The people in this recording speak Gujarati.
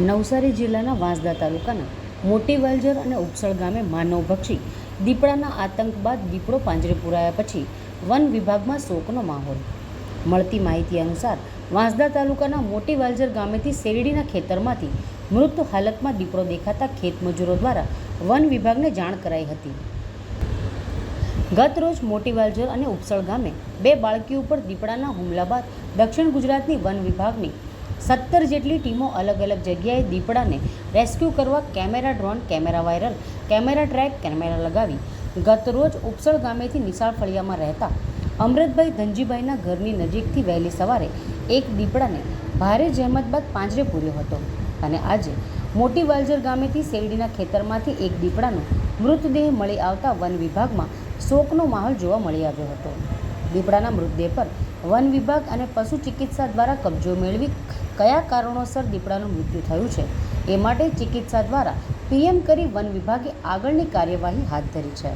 નવસારી જિલ્લાના વાંસદા તાલુકાના મોટી વાલજર અને ઉપસળ ગામે માનવભક્ષી દીપડાના આતંક બાદ દીપડો પાંજરે પુરાયા પછી વન વિભાગમાં શોકનો માહોલ. મળતી માહિતી અનુસાર વાંસદા તાલુકાના મોટી વાલજર ગામેથી શેરડીના ખેતરમાંથી મૃત હાલતમાં દીપડો દેખાતા ખેતમજૂરો દ્વારા વન વિભાગને જાણ કરાઈ હતી. ગત રોજ મોટી વાલજર અને ઉપસળ ગામે 2 બાળકીઓ ઉપર દીપડાના હુમલા બાદ દક્ષિણ ગુજરાતની વન વિભાગની 17 જેટલી ટીમો અલગ અલગ જગ્યાએ દીપડાને રેસ્ક્યુ કરવા camera drone, camera viral, camera track camera લગાવી ગત રોજ ઉપસળ ગામેથી નિશાળ ફળિયામાં રહેતા અમૃતભાઈ ધનજીભાઈના ઘરની નજીકથી વહેલી સવારે એક દીપડાને ભારે જહેમત બાદ પાંજરે પૂર્યો હતો અને આજે મોટી વાલજર ગામેથી શેરડીના ખેતરમાંથી એક દીપડાનો મૃતદેહ મળી આવતા વન વિભાગમાં શોકનો માહોલ જોવા મળી આવ્યો હતો. દીપડાના મૃતદેહ પર વન વિભાગ અને પશુ ચિકિત્સા દ્વારા કબજો મેળવી કયા કારણોસર દીપડાનું મૃત્યુ થયું છે એ માટે ચિકિત્સા દ્વારા પીએમ કરી વન વિભાગે આગળની કાર્યવાહી હાથ ધરી છે.